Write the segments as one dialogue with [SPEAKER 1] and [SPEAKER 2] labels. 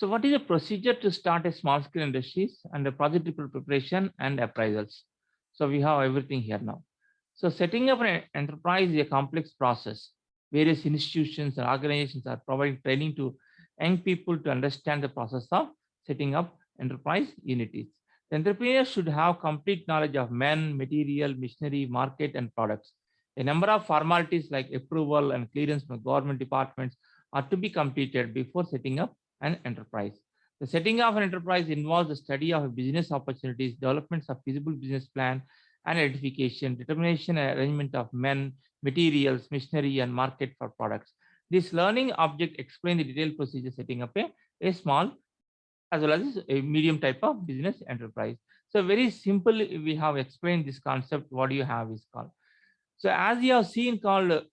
[SPEAKER 1] So what is the procedure to start a small scale industries and the project report preparation and appraisals? So we have everything here now. So setting up an enterprise is a complex process. Various institutions and organizations are providing training to young people to understand the process of setting up enterprise unities. The entrepreneur should have complete knowledge of men, material, machinery, market, and products. A number of formalities like approval and clearance from government departments are to be completed before setting up an enterprise. The setting of an enterprise involves the study of business opportunities, developments of feasible business plan, and identification, determination and arrangement of men, materials, machinery, and market for products. This learning object explains the detailed procedure setting up a small as well as a medium type of business enterprise. So very simple, we have explained this concept. What do you have is called. So as you have seen called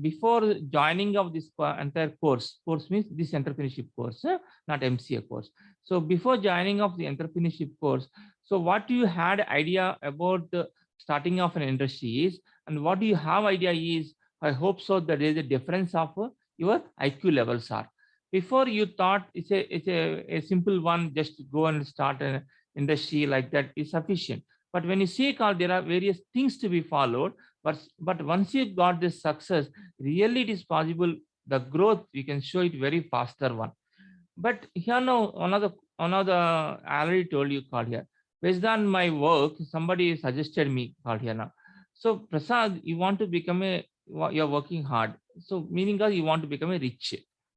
[SPEAKER 1] before joining of this entire course means this entrepreneurship course, not MCA course. So before joining of the entrepreneurship course, so what you had idea about the starting of an industry is, and what you have idea is, I hope so that there is a difference of your IQ levels are. Before you thought it's a simple one, just go and start an industry like that is sufficient. But when you see called there are various things to be followed, but once you got this success, really it is possible the growth we can show it very faster one. But here now another I already told you called here. Based on my work, somebody suggested me called here now. So Prasad, you want to become you're working hard. So meaning that you want to become a rich.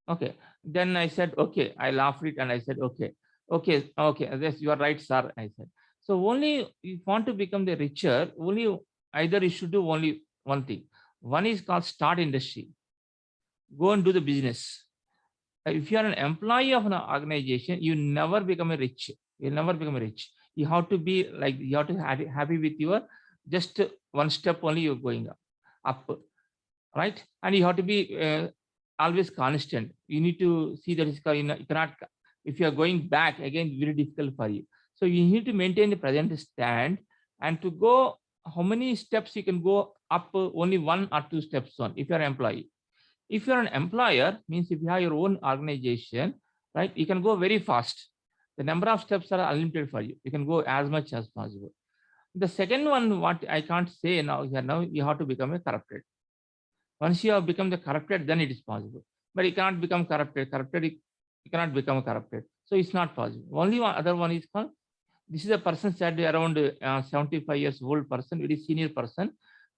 [SPEAKER 1] Okay. Then I said, okay, I laughed it and I said, okay, yes, you are right, sir. I said. So only if you want to become the richer, only either you should do only one thing. One is called start industry. Go and do the business. If you are an employee of an organization, you never become a rich. You'll never become a rich. You have to be like, you have to be happy with your just one step only you're going up, right? And you have to be always constant. You need to see that you cannot, if you are going back again, very difficult for you. So you need to maintain the present stand, and to go how many steps you can go up, only 1 or 2 steps on if you're an employee. If you're an employer, means if you have your own organization, right, you can go very fast. The number of steps are unlimited for you. You can go as much as possible. The second one, what I can't say now here, now you have to become a corrupted. Once you have become the corrupted, then it is possible. But you cannot become corrupted. You cannot become a corrupted. So it's not possible. Only one other one is called, this is a person said around 75 years old person, very senior person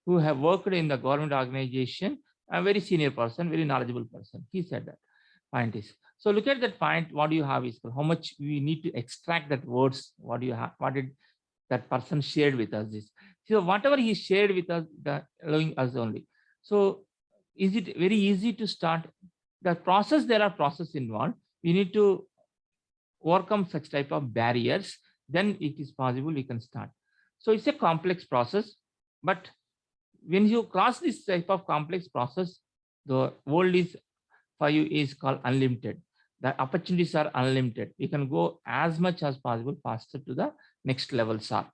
[SPEAKER 1] who have worked in the government organization, a very senior person, very knowledgeable person. He said that point is. So look at that point. What do you have is how much we need to extract that words. What do you have? What did that person shared with us is. So whatever he shared with us, allowing us only. So is it very easy to start the process? There are processes involved. We need to overcome such type of barriers, then it is possible we can start. So it's a complex process, but when you cross this type of complex process, the world is for you is called unlimited. The opportunities are unlimited. You can go as much as possible faster to the next levels are.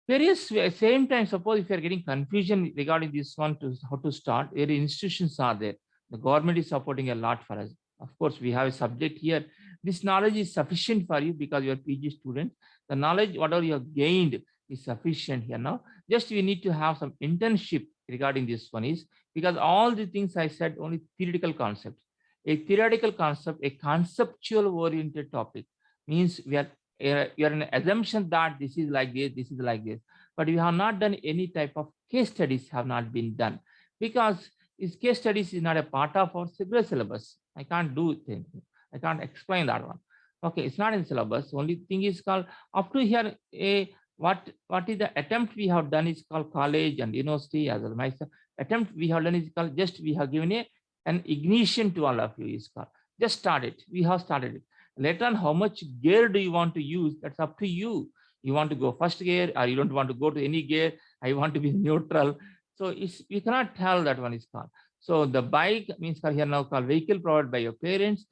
[SPEAKER 1] Various same time, suppose if you are getting confusion regarding this one to how to start, various institutions are there. The government is supporting a lot for us. Of course, we have a subject here. This knowledge is sufficient for you because you are PG student. The knowledge, whatever you have gained, is sufficient here now. Just we need to have some internship regarding this one is because all the things I said only theoretical concepts. A theoretical concept, a conceptual oriented topic means we are you're an assumption that this is like this is like this, but we have not done any type of case studies have not been done because this case studies is not a part of our regular syllabus. I can't do things. I can't explain that one. Okay, it's not in syllabus. Only thing is called up to here a what is the attempt we have done is called college and university as well. My attempt we have done is called just we have given an ignition to all of you is called just start it. We have started it. Later on, how much gear do you want to use? That's up to you. You want to go first gear or you don't want to go to any gear. I want to be neutral. So it's, you cannot tell that one is called. So the bike means here now called vehicle provided by your parents,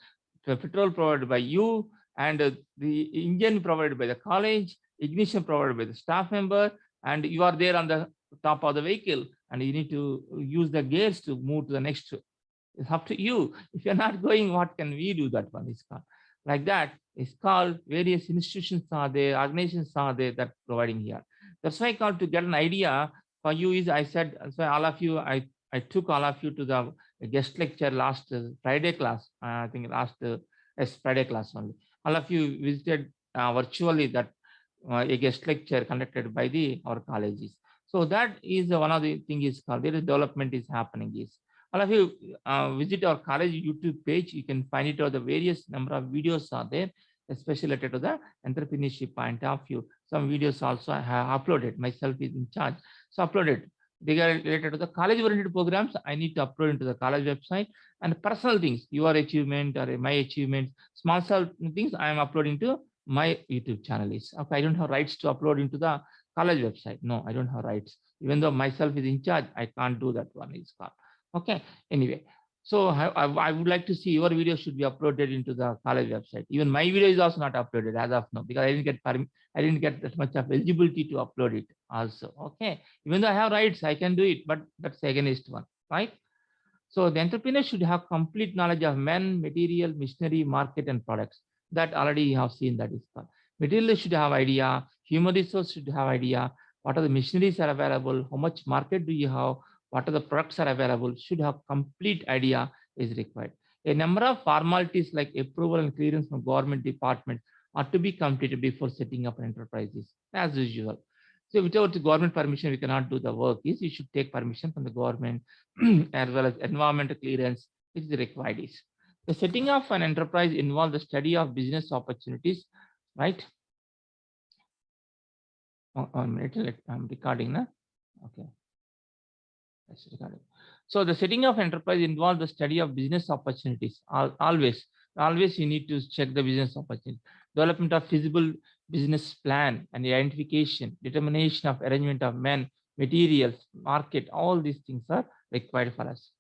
[SPEAKER 1] the petrol provided by you, and the engine provided by the college, ignition provided by the staff member, and you are there on the top of the vehicle and you need to use the gears to move to the next. It's up to you. If you're not going, what can we do? That one is called. like that is called various institutions are there, organizations are there that providing here. That's why I called to get an idea for you is I said, so all of you, I took all of you to the guest lecture last Friday class. I think last yes, Friday class only. All of you visited virtually that a guest lecture conducted by the our colleges. So that is one of the thing is called there is development is happening is all of you visit our college YouTube page. You can find it out the various number of videos are there, especially related to the entrepreneurship point of view. Some videos also I have uploaded. Myself is in charge, so uploaded. They are related to the college-oriented programs. I need to upload into the college website and personal things, your achievement or my achievements, small things I am uploading to my YouTube channel is. Okay, I don't have rights to upload into the college website. No, I don't have rights. Even though myself is in charge, I can't do that one is called. Okay, anyway. So I would like to see your video should be uploaded into the college website. Even my video is also not uploaded as of now because I didn't get that much of eligibility to upload it also. Okay, even though I have rights, I can do it, but that's against one, right? So the entrepreneur should have complete knowledge of men, material, machinery, market, and products. That already you have seen that is called. Material should have idea, human resource should have idea, what are the machineries are available, how much market do you have, what are the products are available, should have complete idea is required. A number of formalities like approval and clearance from government department are to be completed before setting up an enterprises, as usual. So without the government permission, we cannot do the work. Is you should take permission from the government as well as environmental clearance, which is required is. The setting of an enterprise involves the study of business opportunities, right? 1 minute, I'm recording now. Okay, that's recording. So the setting of enterprise involves the study of business opportunities. Always you need to check the business opportunity. Development of feasible business plan and the identification, determination of arrangement of men, materials, market, all these things are required for us.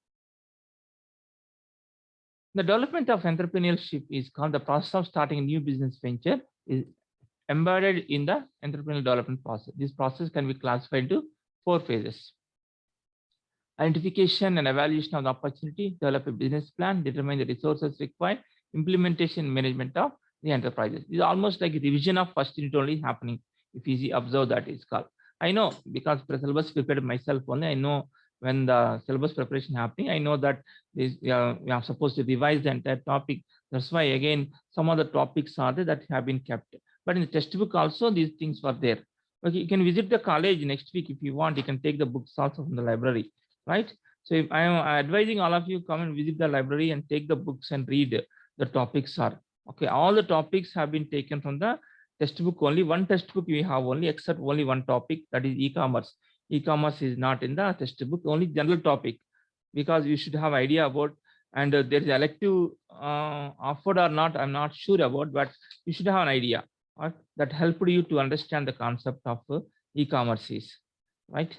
[SPEAKER 1] The development of entrepreneurship is called the process of starting a new business venture is embedded in the entrepreneurial development process. This process can be classified into 4 phases. Identification and evaluation of the opportunity, develop a business plan, determine the resources required, implementation management of the enterprises. This is almost like a revision of first unit only happening. If you observe that is called. I know because the syllabus prepared myself only. I know when the syllabus preparation happening, I know that this, we are supposed to revise the entire topic. That's why again some of the topics are there that have been kept. But in the textbook also these things were there. Okay, you can visit the college next week if you want. You can take the books also from the library, right? So if I am advising all of you come and visit the library and take the books and read the topics are okay. All the topics have been taken from the textbook only. One textbook we have only except only one topic, that is e-commerce. E-commerce is not in the textbook, only general topic because you should have idea about and there is elective offered or not, I'm not sure about, but you should have an idea right? That helped you to understand the concept of e-commerce is right.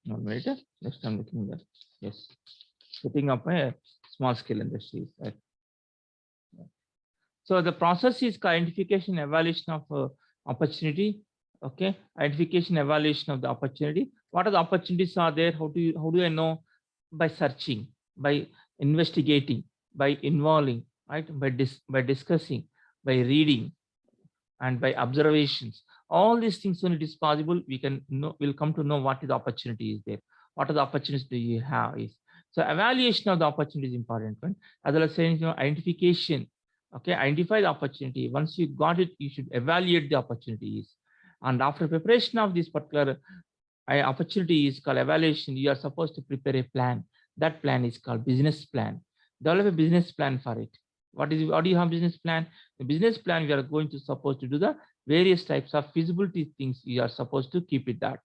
[SPEAKER 1] One minute. Next I'm looking at yes, setting up a small scale industries. Right? So the process is identification, evaluation of opportunity. Okay, identification, evaluation of the opportunity. What are the opportunities are there? How do I know? By searching, by investigating, by involving, right? By discussing, by reading, and by observations. All these things when it is possible, we can know. We'll come to know what is the opportunity is there. What are the opportunities do you have? Is so evaluation of the opportunity is important. Right? As well as saying, identification. Okay, identify the opportunity. Once you got it, you should evaluate the opportunities. And after preparation of this particular opportunity is called evaluation, you are supposed to prepare a plan. That plan is called business plan. Develop a business plan for it. What do you have business plan? The business plan we are going to supposed to do the various types of feasibility things you are supposed to keep it that,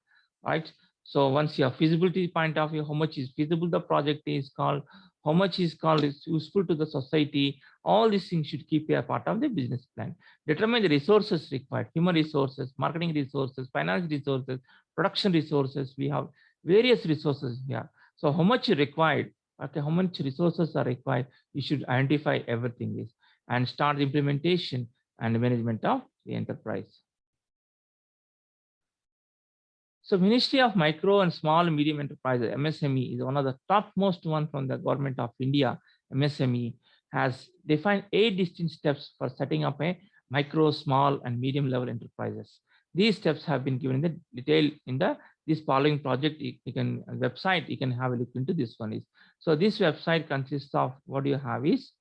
[SPEAKER 1] right? So once your feasibility point of view, how much is feasible the project is called, how much is called is useful to the society, all these things should keep a part of the business plan. Determine the resources required, human resources, marketing resources, finance resources, production resources. We have various resources here. So how much required, okay, how much resources are required, you should identify everything is and start the implementation and management of the enterprise. So Ministry of Micro and Small and Medium Enterprises, MSME, is one of the topmost one from the government of India. MSME has defined 8 distinct steps for setting up a micro, small, and medium level enterprises. These steps have been given in the detail in the this following project. You can website, you can have a look into this one is. So this website consists of what you have is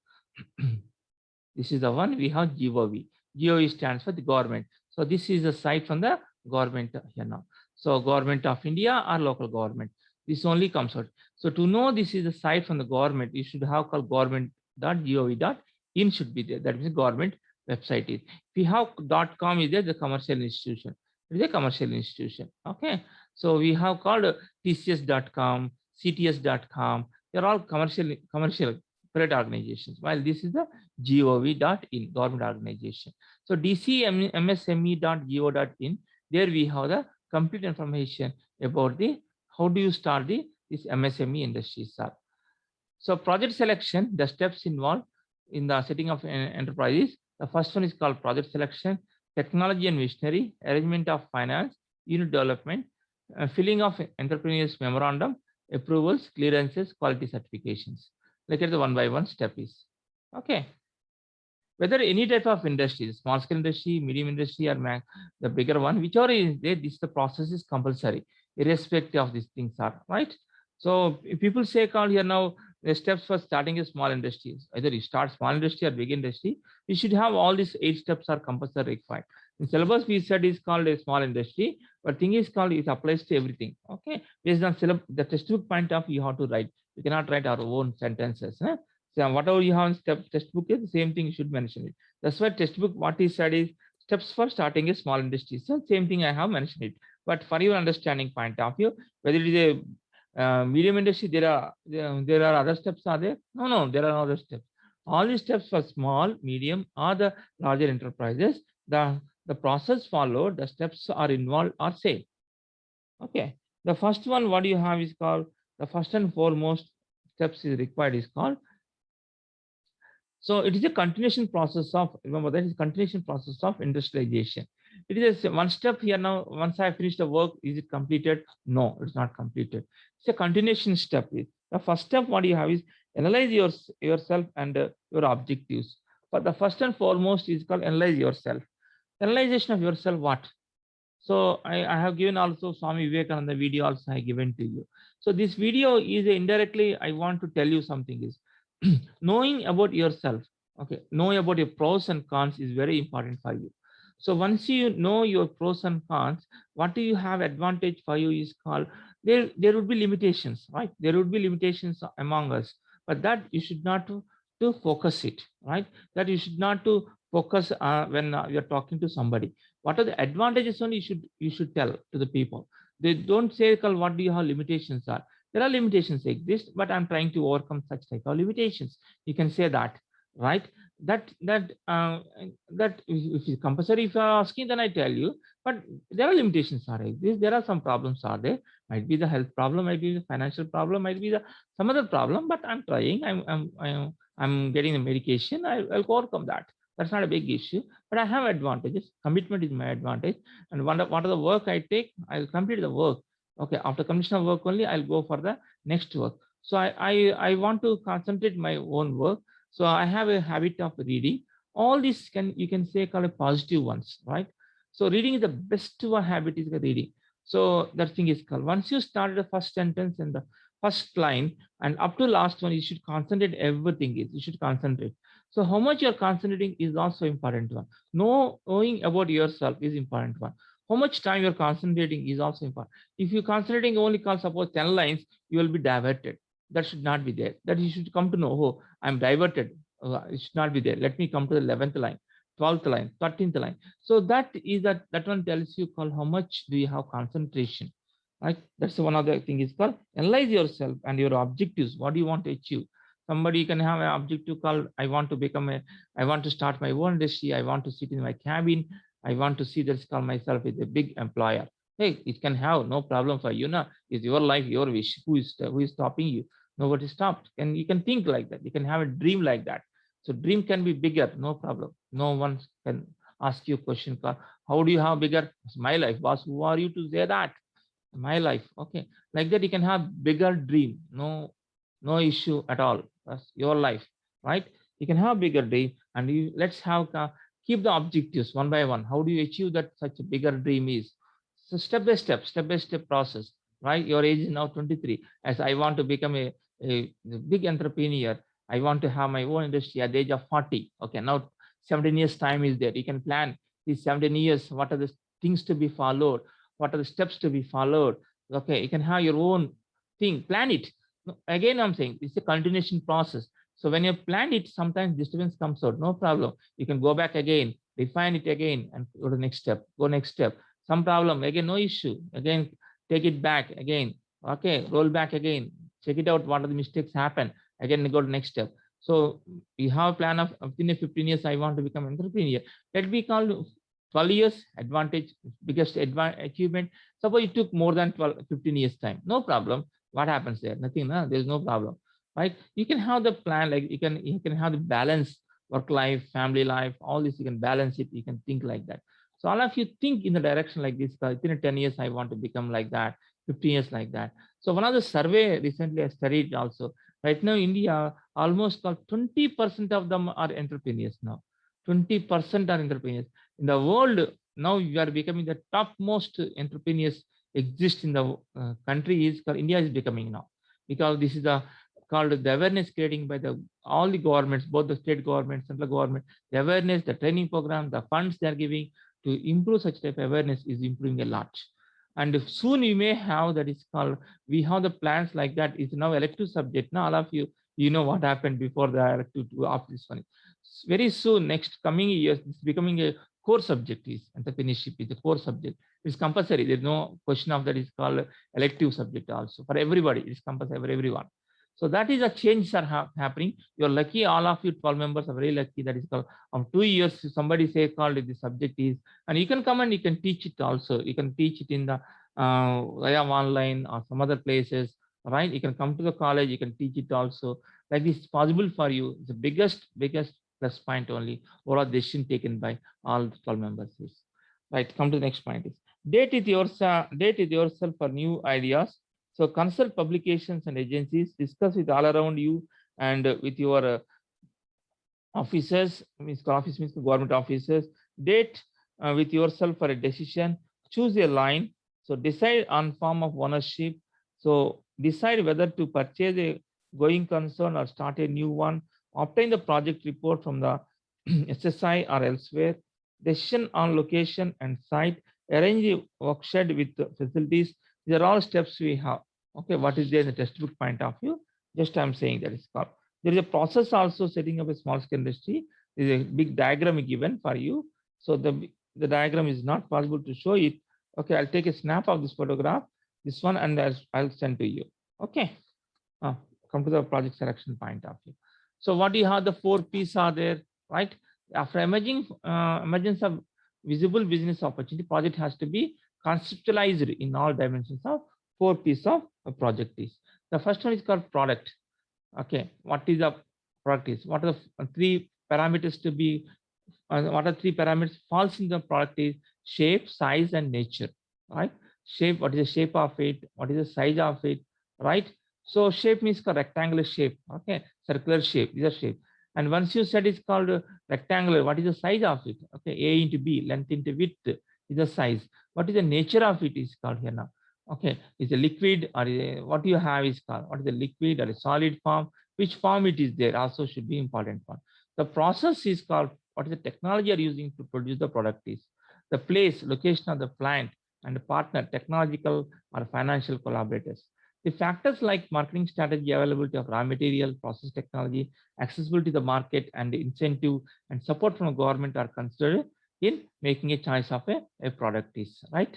[SPEAKER 1] this is the one we have GOV. GOV stands for the government. So this is a site from the government here now. So government of India or local government. This only comes out. So to know this is a site from the government, you should have called government.gov.in should be there. That means government website is. If you have .com is there, the commercial institution. It is a commercial institution. Okay. So we have called TCS.com, CTS.com. They're all commercial private organizations. While this is the gov.in government organization. So dcmsme.gov.in, there we have the complete information about the how do you start this MSME industry. So project selection, the steps involved in the setting of enterprises. The first one is called project selection, technology and visionary, arrangement of finance, unit development, filling of entrepreneurs memorandum, approvals, clearances, quality certifications. Look at the one by one step is. Okay. Whether any type of industry, small scale industry, medium industry, or the bigger one, whichever is there, this the process is compulsory, irrespective of these things are right. So if people say called here now the steps for starting a small industry, either you start small industry or big industry, you should have all these 8 steps are compulsory required. In syllabus we said is called a small industry, but thing is called it applies to everything. Okay, based on syllabus, the textbook point of you have to write. You cannot write our own sentences. So whatever you have in textbook is the same thing, you should mention it. That's why textbook what is said is steps for starting a small industry. So same thing I have mentioned it. But for your understanding point of view, whether it is a medium industry, there are other steps are there? No, there are no other steps. All these steps for small, medium, or the larger enterprises, the process followed, the steps are involved are same. Okay. The first one, what you have is called the first and foremost steps is required is called. So it is a continuation process of, remember that is continuation process of industrialization. It is one step here now. Once I finish the work, is it completed? No, it's not completed. It's a continuation step. The first step what you have is analyze yourself and your objectives. But the first and foremost is called analyze yourself. Analyzation of yourself what? So I have given also Swami Vivekananda video also I given to you. So this video is indirectly I want to tell you something is knowing about yourself. Okay, knowing about your pros and cons is very important for you. So once you know your pros and cons, what do you have advantage for you is called there would be limitations, right? There would be limitations among us, but that you should not to focus it, right? That you should not to focus when you're talking to somebody. What are the advantages only you should tell to the people. They don't say what do you have limitations are. There are limitations exist, but I'm trying to overcome such type of limitations. You can say that, right? That if it's compulsory, if you're asking, then I tell you. But there are limitations are exist. There are some problems are there. Might be the health problem, might be the financial problem, might be the some other problem. But I'm trying. I'm getting the medication. I'll overcome that. That's not a big issue. But I have advantages. Commitment is my advantage. And what are the work I take? I'll complete the work. Okay, after completion of work only, I'll go for the next work. So I want to concentrate my own work. So I have a habit of reading. All these you can say called a positive ones, right? So reading is the best one habit is the reading. So that thing is called once you start the first sentence and the first line and up to last one, you should concentrate everything is you should concentrate. So how much you're concentrating is also important one. Knowing about yourself is important one. How much time you're concentrating is also important. If you're concentrating only suppose 10 lines, you will be diverted. That should not be there. That you should come to know, oh, I'm diverted. It should not be there. Let me come to the 11th line, 12th line, 13th line. So that one tells you called how much do you have concentration, right? That's one of the thing is called analyze yourself and your objectives. What do you want to achieve? Somebody can have an objective called I want to start my own industry. I want to sit in my cabin. I want to see this call myself as a big employer. Hey, it can have no problem for you. Now, it's your life, your wish. Who is stopping you? Nobody stopped. And you can think like that. You can have a dream like that. So dream can be bigger, no problem. No one can ask you a question. How do you have bigger? It's my life, boss. Who are you to say that? my life. Okay, like that you can have bigger dream. No issue at all. That's your life, right? You can have bigger dream, and you let's have keep the objectives one by one. How do you achieve that such a bigger dream is? So step by step process, right? Your age is now 23. As I want to become a big entrepreneur, I want to have my own industry at the age of 40. Okay, now 17 years time is there. You can plan these 17 years. What are the things to be followed? What are the steps to be followed? Okay, you can have your own thing. Plan it. Again, I'm saying it's a continuation process. So when you plan it, sometimes disturbance comes out. No problem. You can go back again, refine it again, and go to the next step. Go next step. Some problem again, no issue. Again, take it back again. Okay, roll back again. Check it out. What are the mistakes happen? Again, go to next step. So you have a plan of within 15 years, I want to become an entrepreneur. Let me call 12 years advantage, biggest achievement. Suppose it took more than 12, 15 years time. No problem. What happens there? Nothing. No? There's no problem, right? You can have the plan, like you can have the balance, work life, family life, all this. You can balance it. You can think like that. So all of you think in the direction like this. Within 10 years, I want to become like that. 15 years like that. So one of the survey recently I studied also. Right now, India almost 20% of them are entrepreneurs now. 20% are entrepreneurs in the world. Now you are becoming the topmost entrepreneurs exist in the country is called India is becoming now, because this is the called the awareness creating by the all the governments, both the state government, central government. The awareness, the training program, the funds they are giving to improve such type of awareness is improving a lot. And soon you may have that is called, we have the plans like that is now elective subject. Now all of you know what happened before the elective to after this one. Very soon, next coming years, it's becoming a core subject is entrepreneurship is a core subject. It's compulsory. There's no question of that is called elective subject also for everybody. It's compulsory for everyone. So that is a change are happening. You're lucky. All of you 12 members are very lucky. That is called of 2 years. Somebody say called the subject is, and you can come and you can teach it also. You can teach it in the via online or some other places, right? You can come to the college. You can teach it also. Like this is possible for you. It's the biggest plus point only overall decision taken by all the 12 members is. Right, come to the next point is date with yourself for new ideas. So consult publications and agencies, discuss with all around you and with your officers, means office means government officers. Date with yourself for a decision, choose a line. So decide on form of ownership. So decide whether to purchase a going concern or start a new one. Obtain the project report from the SSI or elsewhere. Decision on location and site. Arrange a workshop with the facilities. These are all steps we have. Okay, what is there in the textbook point of view? Just I'm saying that is called. There is a process also setting up a small scale industry. There is a big diagram given for you. So the diagram is not possible to show it. Okay, I'll take a snap of this photograph, this one, and I'll send to you. Okay, come to the project selection point of view. So what do you have? The 4 P's are there, right? After emergence of visible business opportunity, project has to be conceptualized in all dimensions of 4 P's of a project is. The first one is called product. Okay, what is the product is? What are the 3 parameters to be? What are 3 parameters falls in the product is shape, size, and nature. Right? Shape. What is the shape of it? What is the size of it? Right? So shape means a rectangular shape. Okay, circular shape. These are shape. And once you said it's called rectangular, what is the size of it? Okay, A into B, length into width is the size. What is the nature of it is called here now. Okay, is a liquid or what you have is called, what is the liquid or a solid form, which form it is there also should be important one. The process is called, what is the technology are using to produce the product is. The place, location of the plant and the partner, technological or financial collaborators. The factors like marketing strategy, availability of raw material, process technology, accessibility to the market, and the incentive and support from the government are considered in making a choice of a product is, right?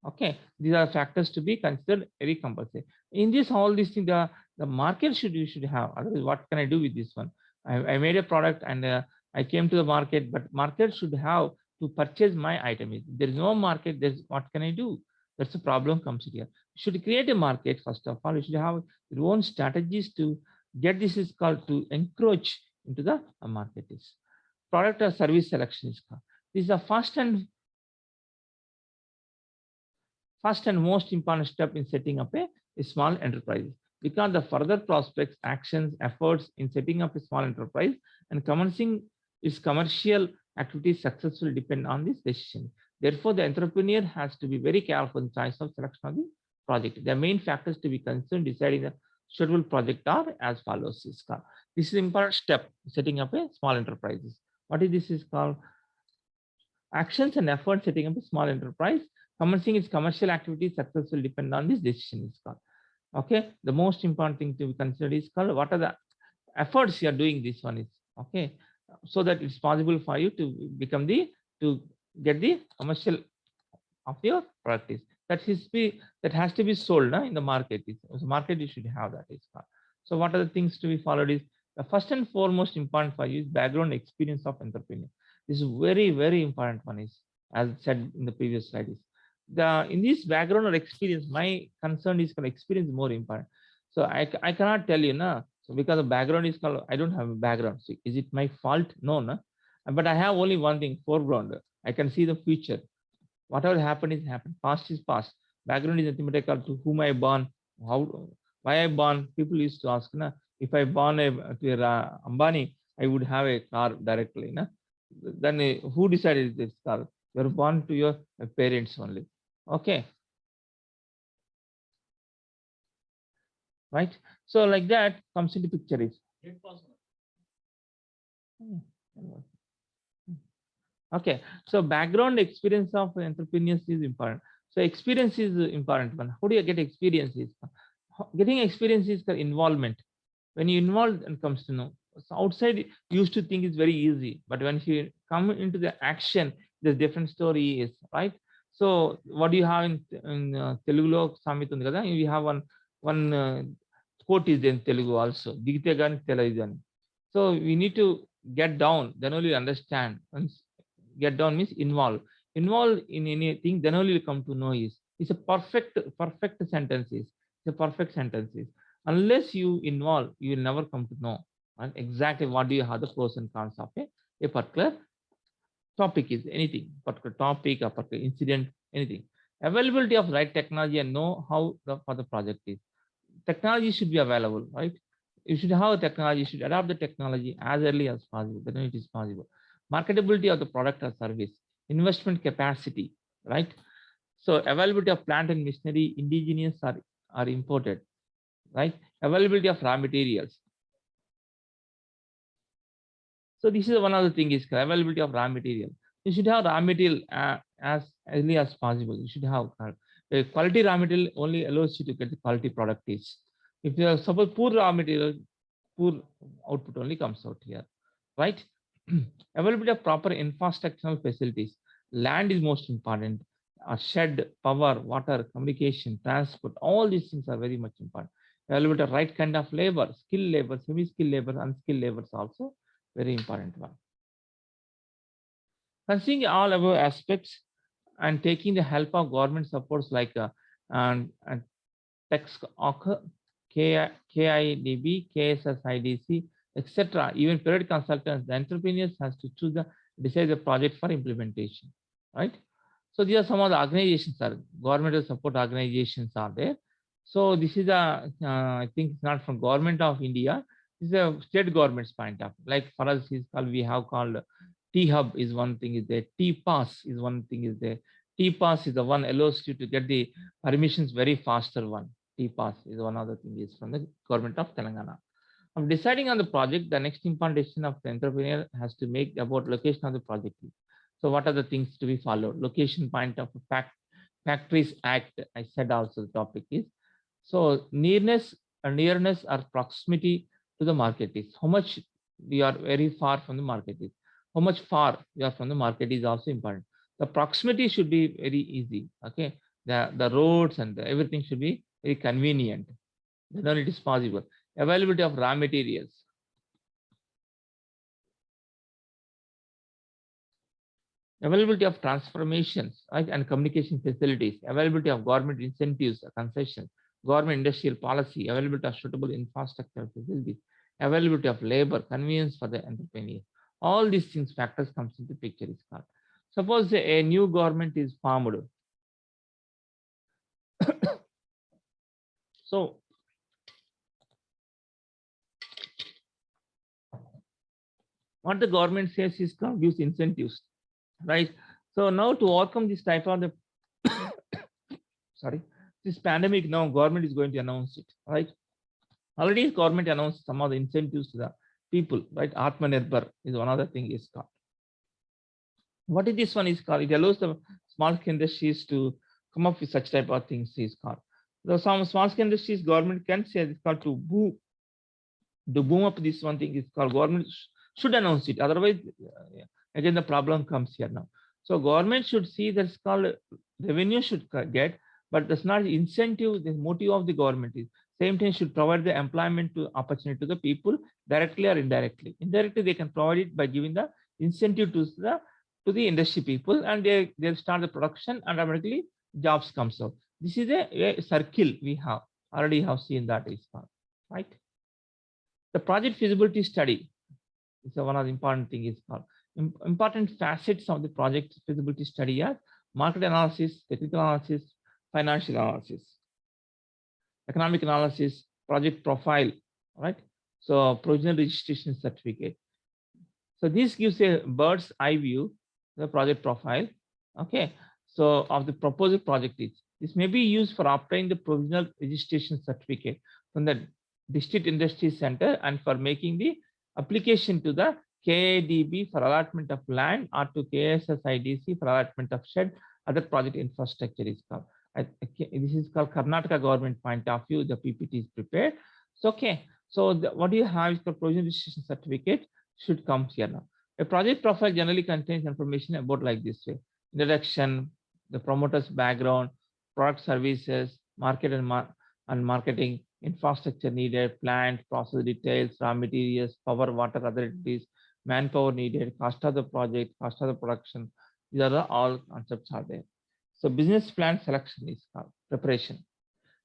[SPEAKER 1] Okay, these are factors to be considered very compulsory. In this, all these things, the market you should have. Otherwise, what can I do with this one? I made a product and I came to the market, but market should have to purchase my item. If there is no market, there's what can I do? That's the problem comes here. You should create a market first of all. You should have your own strategies to get this is called to encroach into the market is. Product or service selection is called. This is the first and first and most important step in setting up a small enterprise, because the further prospects, actions, efforts in setting up a small enterprise and commencing its commercial activities successfully depend on this decision. Therefore, the entrepreneur has to be very careful in choice of selection of the project. The main factors to be considered deciding the suitable project are as follows. This is important step setting up a small enterprises. What is this is called? Actions and efforts setting up a small enterprise. Commencing its commercial activities successfully depend on this decision is called. Okay, the most important thing to be considered is called what are the efforts you are doing. This one is okay, so that it's possible for you to become the to get the commercial of your product is that has to be sold in the market. Is market you should have that is called. So what are the things to be followed is the first and foremost important for you is background experience of entrepreneur. This is very important one is as said in the previous slide is the in this background or experience my concern is called experience more important. So I cannot tell you na, so because the background is called I don't have a background. So is it my fault? No, no. But I have only one thing, foreground. I can see the future. Whatever happened is happened. Past is past. Background is nothing but to whom I born, how, why I born. People used to ask, na, if I born to a Ambani, I would have a car directly. Na? Then who decided this car? You are born to your parents only. Okay, right? So like that comes into picture is. Okay, so background experience of entrepreneurs is important. So experience is important one. How do you get experience? Is getting experience is involvement. When you involve and comes to know. So outside you used to think it's very easy, but when you come into the action, there's different story is right. So what do you have in Telugu Samit undi kada? You have one quote is in Telugu also. Digite gani Telugu gani. So we need to get down, then only understand. Once get down means involve in anything, then only you come to know is it's a perfect sentences. It's a perfect sentences. Unless you involve, you will never come to know and exactly what do you have the pros and cons of a particular topic is anything, particular topic, a particular incident, anything. Availability of right technology and know how for the project is. Technology should be available, right? You should have technology, you should adopt the technology as early as possible, then it is possible. Marketability of the product or service, investment capacity, right? So availability of plant and machinery, indigenous are imported, right? Availability of raw materials. So this is one of the thing is availability of raw material. You should have raw material as early as possible. You should have quality raw material only allows you to get the quality product is. If you have suppose poor raw material, poor output only comes out here, right? Availability of proper infrastructural facilities. Land is most important. A shed, power, water, communication, transport, all these things are very much important. Availability of right kind of labor, skilled labor, semi-skilled labor, unskilled labor also very important one. Considering all above aspects and taking the help of government supports like and TechScout, KIDB, KSSIDC, etc. Even period consultants, the entrepreneurs has to choose decide the project for implementation, right? So these are some of the organizations are governmental support organizations are there. So this is a I think it's not from government of India. This is a state government's point of like for us is called we have called T Hub is one thing is there. T Pass is one thing is there. T Pass is the one allows you to get the permissions very faster one. T Pass is one other thing is from the government of Telangana. Of deciding on the project, the next important decision of the entrepreneur has to make about location of the project. So what are the things to be followed? Location point of Factories Act, I said also the topic is. So nearness or proximity to the market is. How much we are very far from the market is. How much far we are from the market is also important. The proximity should be very easy. Okay. The roads and everything should be very convenient. Then it is possible. Availability of raw materials. Availability of transformations, right, and communication facilities, availability of government incentives, concessions, government industrial policy, availability of suitable infrastructure facilities, availability of labor, convenience for the entrepreneur. All these things factors comes into picture is called. Suppose a new government is formed. So what the government says is gives incentives, right? So now to overcome this type of the sorry, this pandemic, now government is going to announce it, right? Already government announced some of the incentives to the people, right? Atmanirbhar is one other thing is called. What is this one is called? It allows the small scale industries to come up with such type of things is called. Though some small scale industries government can say it's called to boom up this one thing is called government should announce it. Otherwise, again the problem comes here now. So government should see that's called revenue should get, but that's not incentive. The motive of the government is same thing should provide the employment to opportunity to the people directly or indirectly. Indirectly, they can provide it by giving the incentive to the industry people, and they'll start the production and automatically jobs comes out. This is a circle we have already have seen that is called, right? The project feasibility study is one of the important thing is called. Important facets of the project feasibility study are market analysis, technical analysis, financial analysis, economic analysis, project profile, right? So provisional registration certificate. So this gives a bird's eye view, the project profile. Okay. So of the proposed project is this may be used for obtaining the provisional registration certificate from the district industry center and for making the application to the KADB for allotment of land or to KSSIDC for allotment of shed other project infrastructure is called. This is called Karnataka government point of view. The PPT is prepared. So okay. So what do you have is the provisional registration certificate should come here now. A project profile generally contains information about like this way: introduction, the promoter's background, product services, market and marketing, infrastructure needed, plant, process details, raw materials, power, water, other entities, manpower needed, cost of the project, cost of the production. These are all concepts are there. So business plan selection is called preparation.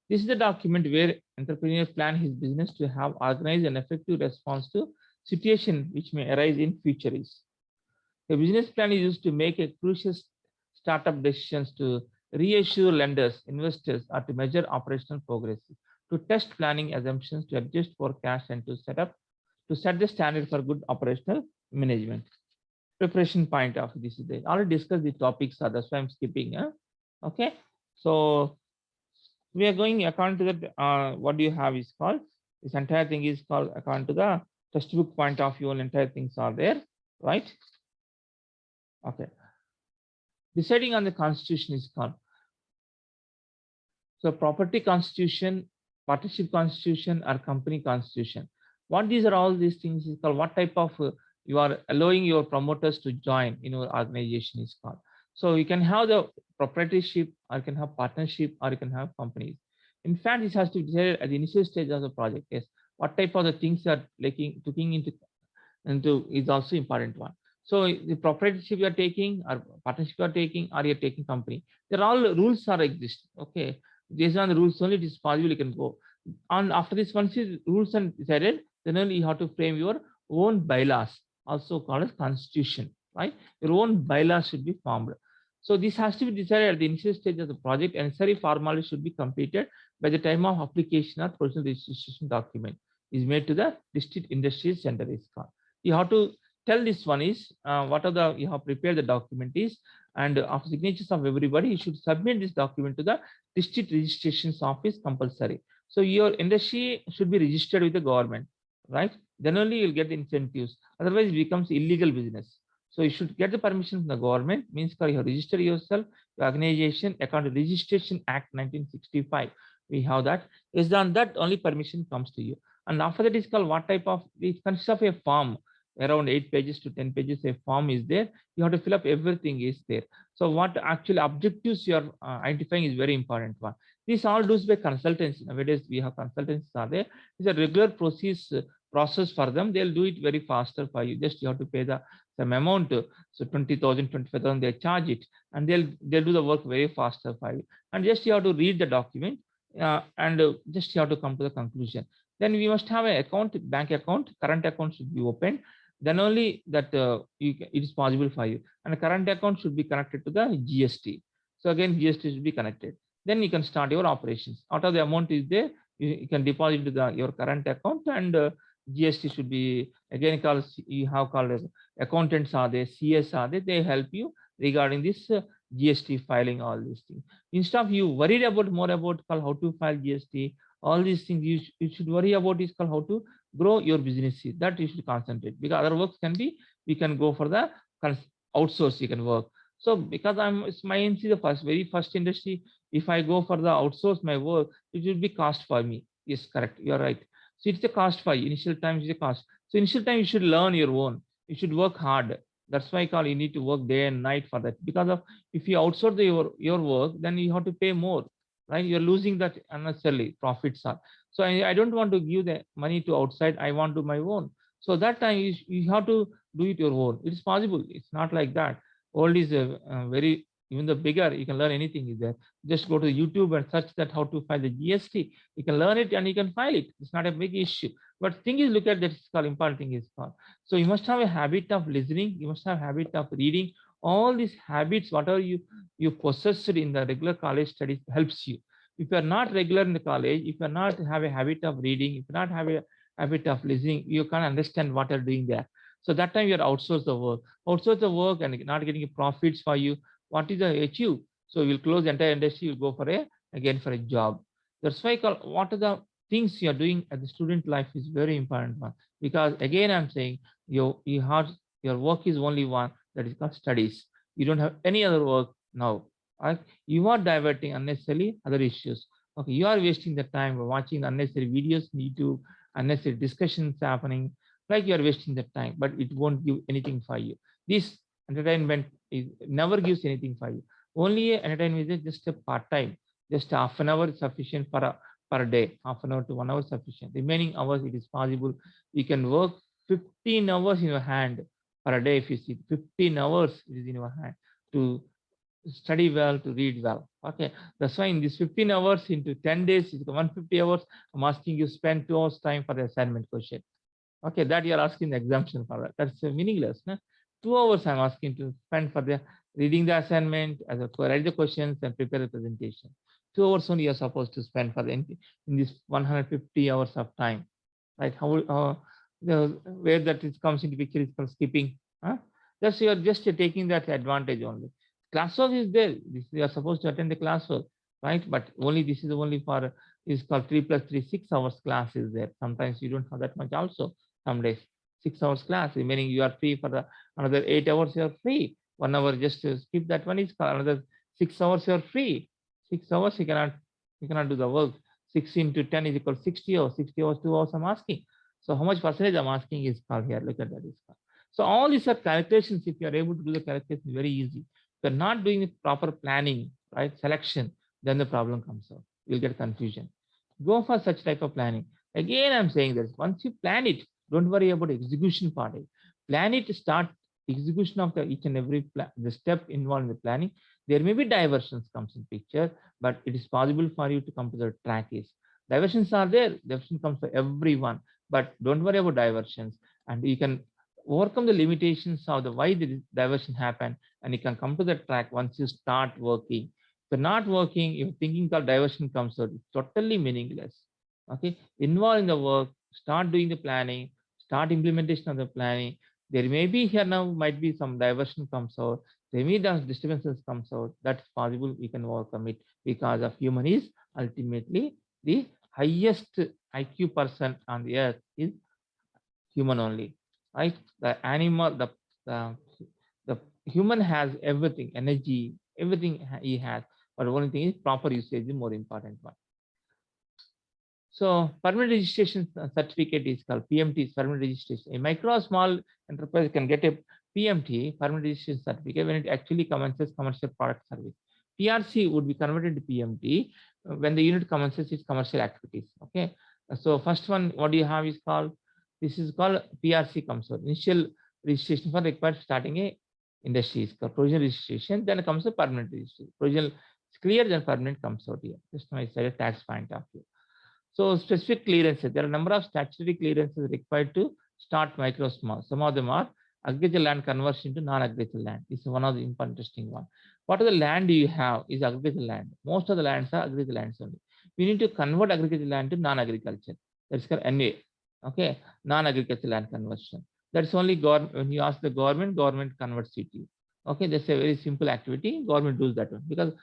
[SPEAKER 1] This is the document where entrepreneur plan his business to have organized and effective response to situation which may arise in future is. A business plan is used to make a crucial startup decisions to reassure lenders, investors, or to measure operational progress, to test planning assumptions, to adjust forecast, and to set the standard for good operational management. Preparation point of this is there. I already discussed the topics, so that's why I'm skipping. Okay, so we are going according to that. What do you have is called this entire thing is called according to the textbook point of view. And entire things are there, right? Okay. Deciding on the constitution is called. So property constitution, partnership constitution, or company constitution. What these are all these things is called what type of you are allowing your promoters to join in your organization is called. So you can have the proprietorship, or you can have partnership, or you can have companies. In fact, this has to be decided at the initial stage of the project. Yes, what type of the things are taking into is also important one. So the proprietorship you are taking, or partnership you are taking, or you're taking company, there are all rules are exist. Okay, based on the rules only it is possible you can go. And after this, once the rules are decided, then only you have to frame your own bylaws, also called as constitution, right? Your own bylaws should be formed. So this has to be decided at the initial stage of the project, and necessary formalities should be completed by the time of application or provisional registration document is made to the district industry center is called. You have to tell this one is what are the you have prepared the document is, and after signatures of everybody, you should submit this document to the district registrations office compulsory. So your industry should be registered with the government, right? Then only you'll get the incentives. Otherwise, it becomes illegal business. So you should get the permission from the government. Means you have registered yourself, your organization, according to Registration Act 1965. We have that. Based on that, only permission comes to you. And after that is called what type of, it consists of a form, around 8 pages to 10 pages, a form is there. You have to fill up everything is there. So what actual objectives you are identifying is very important one. This all does by consultants. Nowadays we have consultants are there. It's a regular process for them. They'll do it very faster for you. Just you have to pay some amount. So 20,000, 25,000, they charge it, and they'll do the work very faster for you. And just you have to read the document, and just you have to come to the conclusion. Then we must have an account, bank account, current account should be opened. Then only that it is possible for you. And a current account should be connected to the GST. So again, GST should be connected. Then you can start your operations. Out of the amount is there, you can deposit to your current account, and GST should be again called, you have called as accountants are there, CS are there, they help you regarding this GST filing, all these things. Instead of you worried about more about called how to file GST, all these things you should worry about is called how to grow your business. That you should concentrate, because other works can be, we can go for the outsource, you can work. So because it's my NC the very first industry, if I go for the outsource my work, it will be cost for me. Yes, correct, you're right. So it's a cost for you. Initial time is a cost. So initial time you should learn your own. You should work hard. That's why I call you need to work day and night for that. Because of if you outsource your work, then you have to pay more, right? You're losing that unnecessarily profits are. So I don't want to give the money to outside. I want to do my own. So that time you have to do it your own. It is possible. It's not like that. World is very, even the bigger, you can learn anything is there. Just go to YouTube and search that how to file the GST. You can learn it and you can file it. It's not a big issue. But thing is, look at that. It's called important thing is called. So you must have a habit of listening. You must have a habit of reading. All these habits, whatever you possessed in the regular college studies, helps you. If you are not regular in the college, if you are not have a habit of reading, if you not have a habit of listening, you can't understand what you're doing there. So that time you are outsource the work, and not getting profits for you. What is the achieve? So you'll close the entire industry. You'll go for for a job. That's why I call what are the things you are doing at the student life is very important one, because again I'm saying you have your work is only one, that is called studies. You don't have any other work now. Right? You are diverting unnecessarily other issues. Okay, you are wasting the time watching unnecessary videos, need to unnecessary discussions happening, like you are wasting the time, but it won't give anything for you. This entertainment is never gives anything for you. Only entertainment is just a part time, just half an hour is sufficient for per day, half an hour to 1 hour sufficient. Remaining hours it is possible you can work 15 hours in your hand per day. If you see 15 hours it is in your hand to study well, to read well. Okay, that's why in this 15 hours into 10 days is 150 hours. I'm asking you spend 2 hours time for the assignment question. Okay, that you're asking the exemption for that. That's meaningless. No? 2 hours I'm asking to spend for the reading the assignment, as a write the questions and prepare the presentation. 2 hours only you're supposed to spend for the in this 150 hours of time. Right? How where that it comes into picture is called skipping. Huh? That's you're just taking that advantage only. Classwork is there. This you are supposed to attend the classwork, right? But only this is only for is called 3 plus 3, 6 hours class is there. Sometimes you don't have that much also. Some days 6 hours class, remaining you are free for the another 8 hours. You are free. 1 hour just to skip that one is called another 6 hours. You are free. 6 hours you cannot do the work. 6 into 10 is equal to 60 hours. 60 hours 2 hours I'm asking. So how much percentage I'm asking is called here. Look at that is called. So all these are calculations. If you are able to do the calculation, very easy. If you're not doing the proper planning, right, selection, then the problem comes out. You'll get confusion. Go for such type of planning. Again, I'm saying this. Once you plan it, don't worry about execution part. Plan it, start execution of the each and every the step involved in the planning. There may be diversions comes in picture, but it is possible for you to come to the track is. Diversions are there. Diversion comes for everyone, but don't worry about diversions, and you can overcome the limitations of the why the diversion happen, and you can come to the track once you start working. If you're not working, if thinking called diversion comes out, it's totally meaningless. Okay, involve in the work, start doing the planning, start implementation of the planning. There may be here now might be some diversion comes out, there may be disturbances comes out. That's possible. We can overcome it because of human is ultimately the highest IQ person on the earth is human only, right? The animal, the, the human has everything, energy, everything he has, but only thing is proper usage is more important one. So permanent registration certificate is called PMT, is permanent registration. A micro small enterprise can get a PMT, permanent registration certificate, when it actually commences commercial product service. PRC would be converted to PMT when the unit commences its commercial activities. Okay. So first one, what do you have is called, this is called PRC comes out. Initial registration for required starting a industry is called provisional registration. Then comes the permanent registration. Provisional is clear, then permanent comes out here. Just my side a tax point of view. So specific clearances, there are a number of statutory clearances required to start micro small. Some of them are agricultural land conversion to non-agricultural land. This is one of the interesting one. What are the land you have is agricultural land. Most of the lands are agricultural lands only. we need to convert agricultural land to non-agriculture. That's called NA. Okay, non-agricultural land conversion. That's only when you ask the government converts it to you. Okay, that's a very simple activity. Government does that one because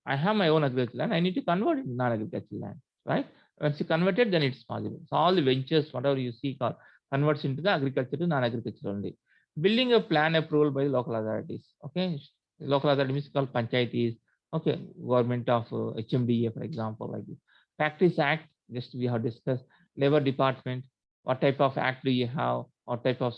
[SPEAKER 1] I have my own agricultural land. I need to convert it to non-agricultural land, right? Once you convert it, then it's possible. So all the ventures, whatever you see, converts into the agriculture to non-agriculture only. Building a plan approval by the local authorities. Okay, local authority means called panchayatis. Okay, government of HMDA, for example, like this. Factories Act, just we have discussed. Labor Department, what type of act do you have? What type of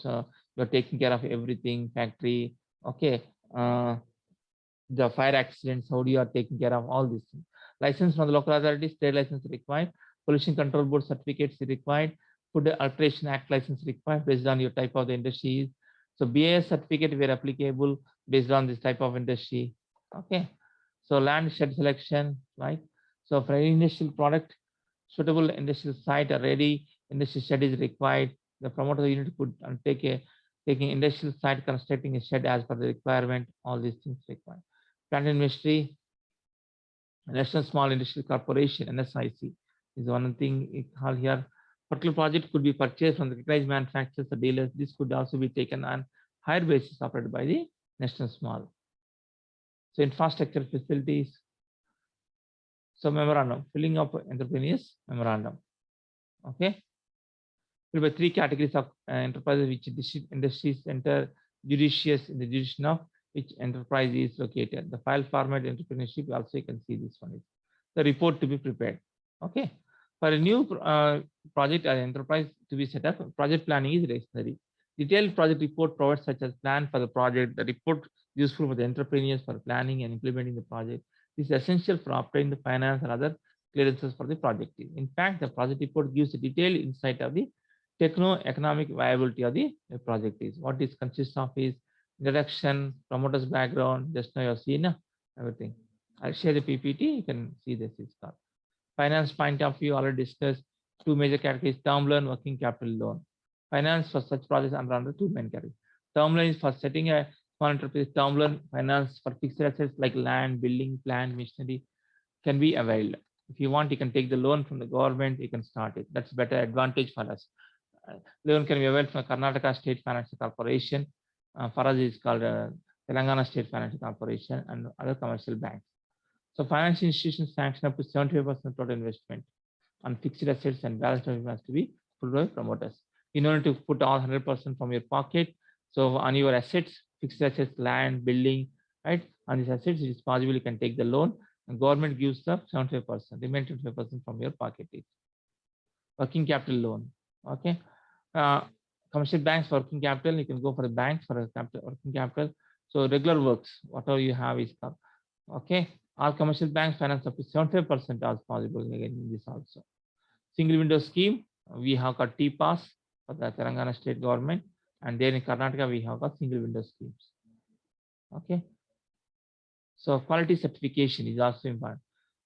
[SPEAKER 1] you're taking care of everything, factory. Okay, the fire accidents, how do you are taking care of all these things. License from the local authorities, trade license required. Pollution Control Board certificates required. Food Alteration Act license required based on your type of the industry. So BIS certificate where applicable based on this type of industry. Okay. So land shed selection, right? So for any industrial product, suitable industrial site are ready, industrial shed is required. The promoter unit could undertake taking industrial site, constructing a shed as per the requirement, all these things required. Plant Industry, National Small Industrial Corporation, NSIC, is one thing called here. Particular project could be purchased from the recognized manufacturers or dealers. This could also be taken on higher basis operated by the National Small. So infrastructure facilities. So memorandum, filling up entrepreneurs memorandum. Okay. There were three categories of enterprises which industries enter judicious in the jurisdiction of which enterprise is located. The file format entrepreneurship, also you can see this one is the report to be prepared. Okay. For a new project or enterprise to be set up, project planning is necessary. Detailed project report provides such as plan for the project. The report useful for the entrepreneurs for planning and implementing the project. This is essential for obtaining the finance and other clearances for the project. In fact, the project report gives a detailed insight of the techno-economic viability of the project is. What this consists of is introduction, promoter's background, just now you've seen everything. I'll share the PPT, you can see this is called. Finance point of view, already discussed. Two major categories, term loan, working capital loan. Finance for such projects under two main categories. Term loan is for setting a small enterprise. Term loan finance for fixed assets like land, building, plant, machinery can be availed. If you want, you can take the loan from the government, you can start it. That's better advantage for us. Loan can be availed from Karnataka State Financial Corporation. For us, it's called Telangana State Financial Corporation and other commercial banks. So financial institutions sanction up to 75% total investment on fixed assets and balance has to be put by promoters. You don't need to put all 100% from your pocket. So on your assets, fixed assets, land, building, right? On these assets, it is possible you can take the loan and government gives the 75%, remaining 25% from your pocket. Working capital loan, okay? Commercial banks working capital, you can go for the banks for a capital, working capital. So regular works, whatever you have is covered. Okay. All commercial banks finance up to 75% as possible in this also. Single window scheme, we have got TPAS for the Telangana state government, and then in Karnataka we have got single window schemes. Okay. So quality certification is also important.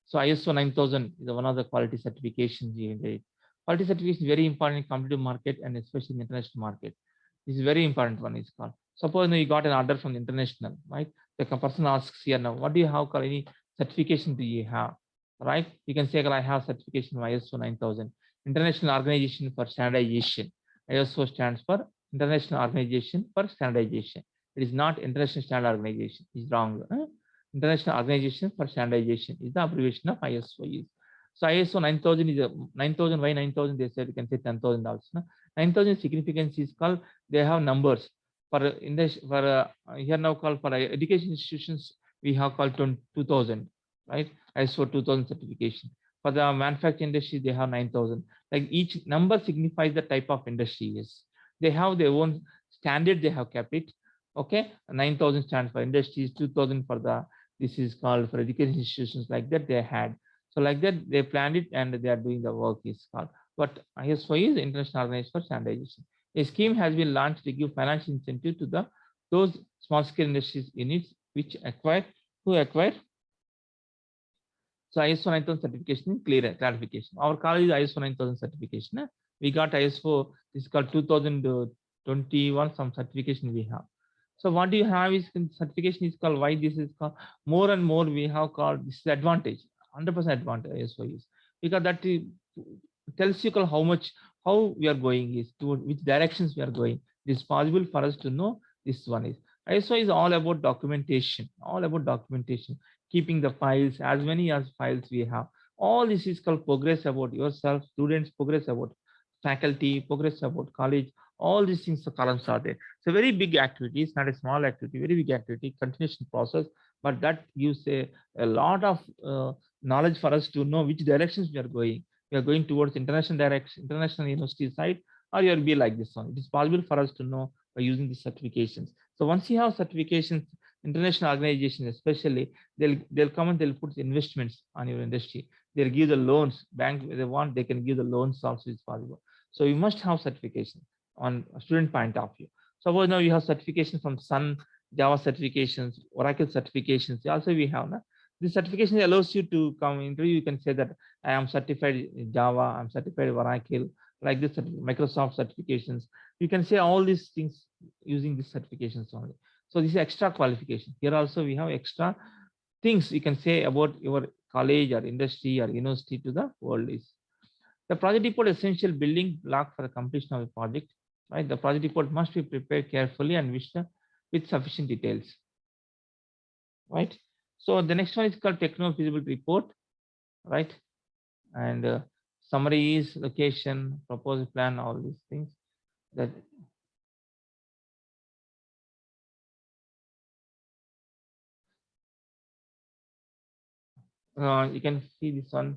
[SPEAKER 1] So ISO 9000 is one of the quality certifications you get. Quality certification is very important in competitive market and especially in the international market. This is very important one is called. Suppose you got an order from the international, right? The person asks here now, what do you have? Any certification do you have? Right? You can say, I have certification from ISO 9000. International Organization for Standardization. ISO stands for International Organization for Standardization. It is not International Standard Organization. It's wrong. International Organization for Standardization is the abbreviation of ISO. So ISO 9000 is a 9000. Why 9000? They said you can say 10,000 also. 9000 significance is called, they have numbers. For here now called for education institutions, we have called 2000, right? ISO 2000 certification. For the manufacturing industry, they have 9000. Like each number signifies the type of industry is. They have their own standard, they have kept it. Okay, 9000 stands for industries, 2000 for the, this is called for education institutions like that they had. So like that they planned it and they are doing the work is called. But ISO is International Organization for Standardization. A scheme has been launched to give financial incentive to those small scale industries units which acquire. So ISO 9000 certification clarification. Our college is ISO 9000 certification. We got ISO, this is called 2021, some certification we have. So what do you have is certification is called, why this is called, more and more we have called, this is advantage. 100% advantage ISO is, because that tells you how much, how we are going is, to which directions we are going. It is possible for us to know this one is. ISO is all about documentation, all about documentation, keeping the files, as many as files we have. All this is called progress about yourself, students, progress about faculty, progress about college. All these things, the columns are there. It's a very big activity. It's not a small activity, very big activity, continuation process. But that gives a lot of knowledge for us to know which directions we are going. We are going towards international direction, international university side, or you will be like this one. It is possible for us to know by using these certifications. So once you have certifications, international organizations especially, they'll come and they'll put investments on your industry. They'll give the loans. Bank they want, they can give the loans also is possible. So you must have certification on a student point of view. Suppose now you have certification from Sun, Java certifications, Oracle certifications. Also we have. Na? This certification allows you to come interview. You can say that I am certified in Java, I'm certified in Oracle, like this Microsoft certifications. You can say all these things using these certifications only. So this is extra qualification. Here also we have extra things you can say about your college or industry or university to the world is. The project report essential building block for the completion of the project. Right, the project report must be prepared carefully and with sufficient details. Right. So the next one is called techno feasibility report. Right, and summaries, location, proposed plan, all these things. That you can see this one.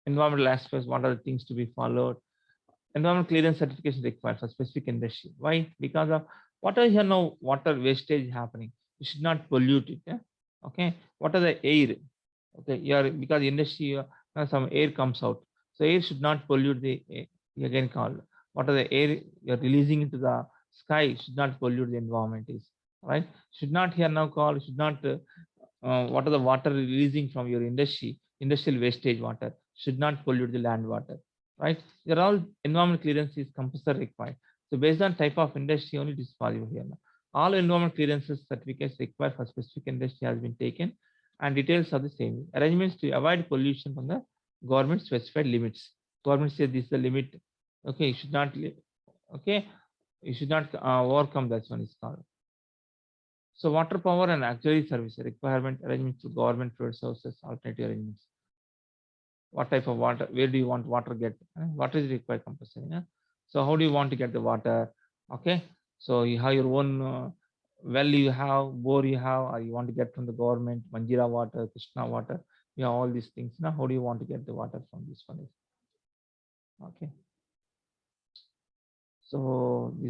[SPEAKER 1] Environmental aspects. What are the things to be followed? Environmental clearance certification required for specific industry. Why? Because of water here now, water wastage happening. You should not pollute it. Yeah? Okay. What are the air? Okay, here because industry some air comes out, so air should not pollute the again called what are the air you're releasing into the sky should not pollute the environment is right. Should not here now call should not what are the water releasing from your industry, industrial wastage water should not pollute the land water, right? They're all environment clearance is compulsory required. So based on type of industry only it is possible here now. All environment clearances certificates required for specific industry has been taken and details are the same. Arrangements to avoid pollution from the government specified limits. Government says this is the limit. Okay, you should not. Okay, you should not overcome that one is called. So water power and auxiliary service requirement arrangements to government fluid sources, alternative arrangements. What type of water? Where do you want water get? Water is required compulsory. So how do you want to get the water? Okay, so you have your own well you have, bore you have, or you want to get from the government, Manjira water, Krishna water, you have all these things. Now, how do you want to get the water from this one? Okay. So